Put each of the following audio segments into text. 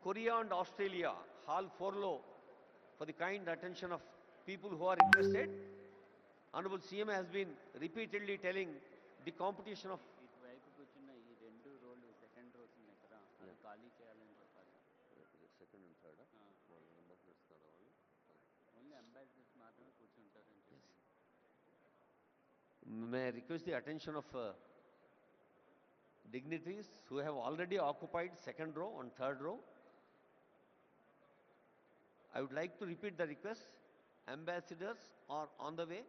Korea and Australia, Hall 4 లో for the kind attention of people who are interested. Honorable CM has been repeatedly telling the competition of ఇటువైపు కూర్చున్న ఈ రెండు రోలు second rose ఉన్నాయి కదా అది ఖాళీ చేయాలని చెప్పాలి. Second and third only ambassadors మాత్రమే కూర్చుంటారని చెప్పి. May I request the attention of dignitaries who have already occupied second row and third row. I would like to repeat the request. Ambassadors are on the way.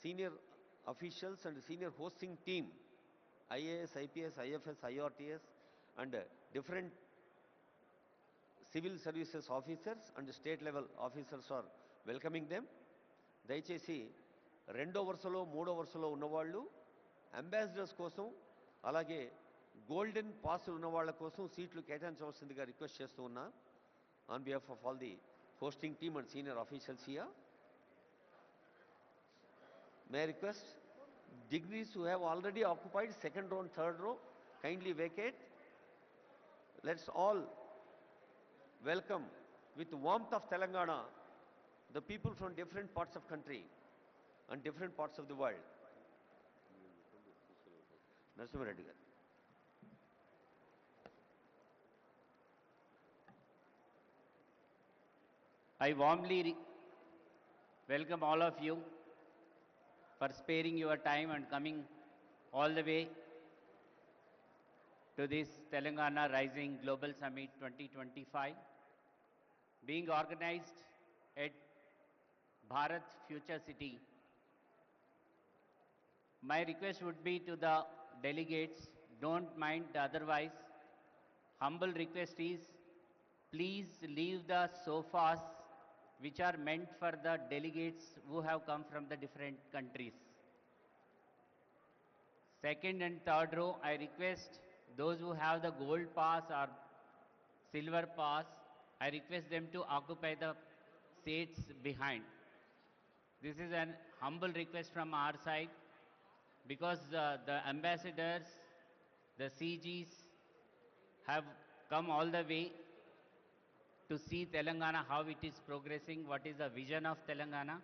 Senior officials and senior hosting team, IAS, IPS, IFS, IRTS and different civil services officers and state level officers are welcoming them. దయచేసి రెండో వరుసలో మూడో వరుసలో ఉన్నవాళ్ళు ambassadors కోసం అలాగే golden pass ఉన్న వాళ్ళ కోసం సీట్లు కేటాయించవలసిందిగా రిక్వెస్ట్ చేస్తూ ఉన్నా on behalf of all the hosting team and senior officials here. May I request dignitaries who have already occupied second row and third row kindly vacate. Let's all welcome with warmth of Telangana the people from different parts of country and different parts of the world. Narasimha Reddy garu. I warmly welcome all of you for sparing your time and coming all the way to this Telangana Rising Global Summit 2025 being organized at Bharat Future City. My request would be to the delegates, don't mind otherwise. Humble request is, please leave the sofas which are meant for the delegates who have come from the different countries. Second and third row, I request those who have the gold pass or silver pass, I request them to occupy the seats behind. This is an humble request from our side because the ambassadors, the CGs have come all the way to see Telangana, how it is progressing, what is the vision of Telangana.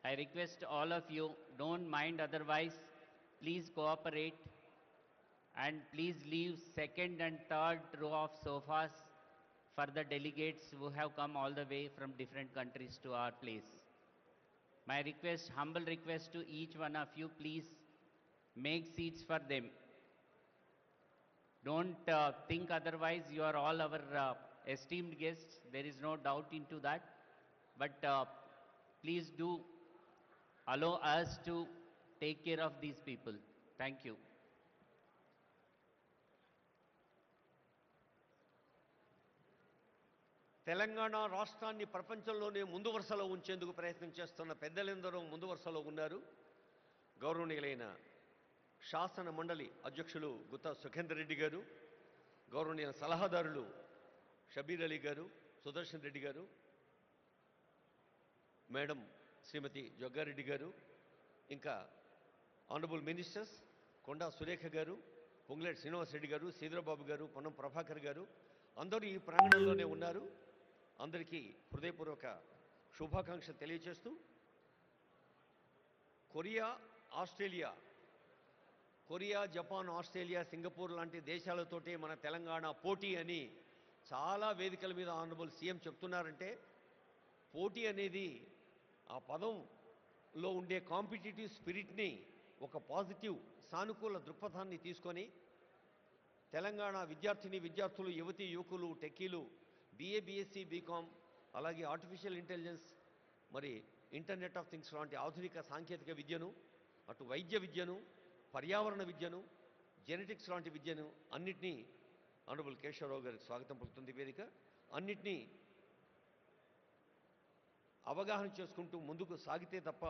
I request all of you, don't mind otherwise, please cooperate and please leave second and third row of sofas for the delegates who have come all the way from different countries to our place. My request, humble request to each one of you, please make seats for them. Don't think otherwise, you are all our esteemed guests, there is no doubt into that. But please do allow us to take care of these people. Thank you. Telangana రాష్ట్రాన్ని ప్రపంచంలోనే ముందు వరుసలో ఉంచేందుకు ప్రయత్నం చేస్తున్న పెద్దలందరూ ముందు వరుసలో ఉన్నారు. గౌరవనీయులైన శాసన మండలి అధ్యక్షులు గుత్తా సుఖేందర్ రెడ్డి గారు, గౌరవనీయ సలహాదారులు షబీర్ అలీ గారు, సుదర్శన్ రెడ్డి గారు, మేడం శ్రీమతి జగ్గారెడ్డి గారు, ఇంకా ఆనరబుల్ మినిస్టర్స్ కొండా సురేఖ గారు, పొంగులేటి శ్రీనివాస్ రెడ్డి గారు, సీధరబాబు గారు, పొన్నం ప్రభాకర్ గారు అందరూ ఈ ప్రాంగణంలోనే ఉన్నారు. అందరికీ హృదయపూర్వక శుభాకాంక్షలు తెలియజేస్తూ కొరియా, జపాన్, ఆస్ట్రేలియా, సింగపూర్ లాంటి దేశాలతోటే మన తెలంగాణ పోటీ అని చాలా వేదికల మీద ఆనరబుల్ సీఎం చెప్తున్నారంటే పోటీ అనేది ఆ పదంలో ఉండే కాంపిటీటివ్ స్పిరిట్ని ఒక పాజిటివ్ సానుకూల దృక్పథాన్ని తీసుకొని తెలంగాణ విద్యార్థులు, యువతీ యువకులు, టెక్కీలు, BA, BSc, BCom అలాగే ఆర్టిఫిషియల్ ఇంటెలిజెన్స్ మరి ఇంటర్నెట్ ఆఫ్ థింగ్స్ లాంటి ఆధునిక సాంకేతిక విద్యను, అటు వైద్య విద్యను, పర్యావరణ విద్యను, జెనెటిక్స్ లాంటి విద్యను అన్నిటినీ ఆనరబుల్ కేశవరావు గారికి స్వాగతం పలుకుతుంది వేదిక. అన్నిటినీ అవగాహన చేసుకుంటూ ముందుకు సాగితే తప్ప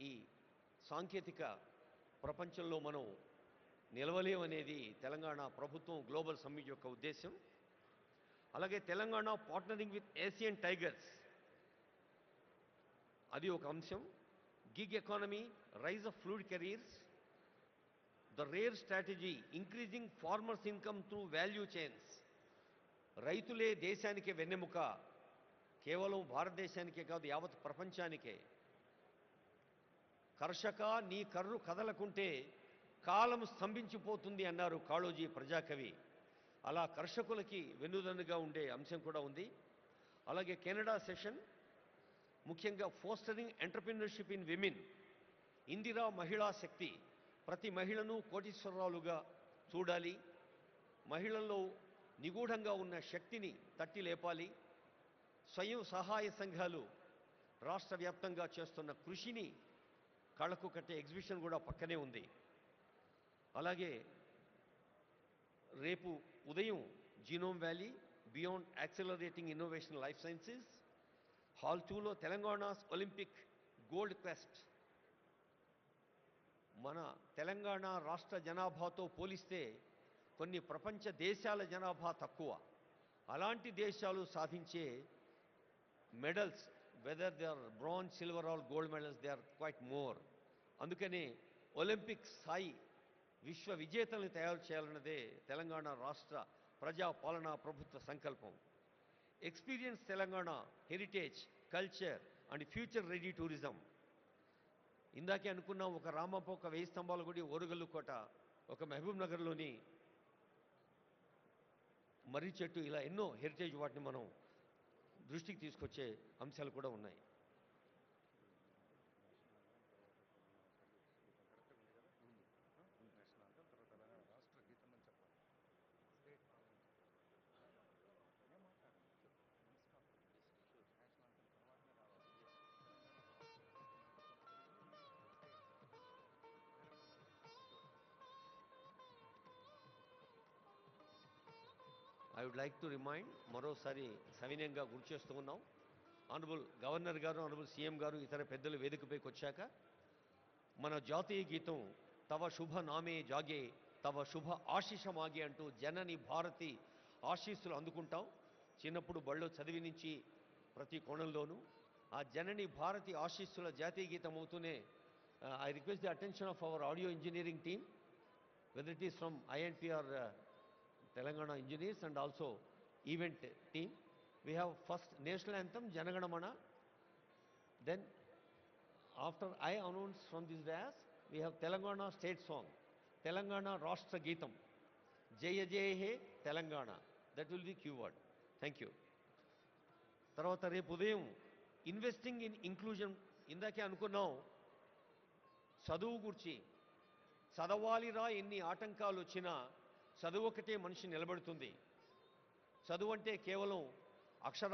ఈ సాంకేతిక ప్రపంచంలో మనం నిలవలేమనేది తెలంగాణ ప్రభుత్వం గ్లోబల్ సమ్మిట్ యొక్క ఉద్దేశం. అలాగే Telangana partnering with Asian tigers అది ఒక అంశం. Gig economy, rise of fluid careers, the rare strategy increasing farmers income through value chains, రైతులే దేశానికి వెన్నెముక, కేవలం భారతదేశానికే కాదు యావత్ ప్రపంచానికే. కర్షక నీ కర్రు కదలకుంటే కాలం స్తంభించిపోతుంది అన్నారు కాళోజీ ప్రజాకవి. అలా కర్షకులకి వెన్నుదన్నుగా ఉండే అంశం కూడా ఉంది. అలాగే కెనడా సెషన్ ముఖ్యంగా fostering entrepreneurship in women, Indira మహిళా శక్తి, ప్రతి మహిళను కోటీశ్వరరాలుగా చూడాలి, మహిళల్లో నిగూఢంగా ఉన్న శక్తిని తట్టి లేపాలి, స్వయం సహాయ సంఘాలు రాష్ట్ర వ్యాప్తంగా చేస్తున్న కృషిని కళ్ళకు కట్టే ఎగ్జిబిషన్ కూడా పక్కనే ఉంది. అలాగే రేపు ఉదయం genome valley beyond accelerating innovation life sciences hall 2లో తెలంగాణ ఒలింపిక్ గోల్డ్ క్వెస్ట్. మన తెలంగాణ రాష్ట్ర జనాభాతో పోలిస్తే కొన్ని ప్రపంచ దేశాల జనాభా తక్కువ. అలాంటి దేశాలు సాధించే medals, whether they are bronze, silver or gold medals, they are quite more. అందుకనే ఒలింపిక్ స్థాయి విశ్వ విజేతలను తయారు చేయాలన్నదే తెలంగాణ రాష్ట్ర ప్రజా పాలనా ప్రభుత్వ సంకల్పం. Experience Telangana heritage, culture and future ready tourism. ఇందాకే అనుకున్నాం, ఒక రామప్ప, ఒక 1000 స్తంభాల గుడి, ఓరుగల్లు కోట, ఒక మహబూబ్ నగర్లోని మర్రి చెట్టు, ఇలా ఎన్నో హెరిటేజ్ వాటిని మనం దృష్టికి తీసుకొచ్చే అంశాలు కూడా ఉన్నాయి. I would like to remind, మరోసారి సవినయంగా గుర్తు చేస్తూ ఉన్నాం, ఆనరబుల్ గవర్నర్ గారు, ఆనరబుల్ సీఎం గారు, ఇతర పెద్దలు వేదికపైకి వచ్చాక మన జాతీయ గీతం తవ శుభ నామే జాగే తవ శుభ ఆశీష మాగే అంటూ జనని భారతి ఆశీస్సులు అందుకుంటాం. చిన్నప్పుడు బళ్ళో చదివి నుంచి ప్రతి కోణంలోనూ ఆ జనని భారతి ఆశీస్సుల జాతీయ గీతం అవుతూనే I request the attention of our audio engineering team, whether it is from INP or Telangana engineers and also event team. We have first national anthem Jana Mana, then after I announce from this dais we have Telangana state song, Telangana Rashtra Geetam, Jaya Jaya He Telangana. That will be keyword. Thank you. తర్వాత రేపు ఉదయం investing in inclusion, ఇందాకే అనుకున్నాం చదువు గురించి. చదవాలిరా ఎన్ని ఆటంకాలు వచ్చినా చదువు ఒకటే మనిషి నిలబెడుతుంది. చదువు అంటే కేవలం అక్షరాలు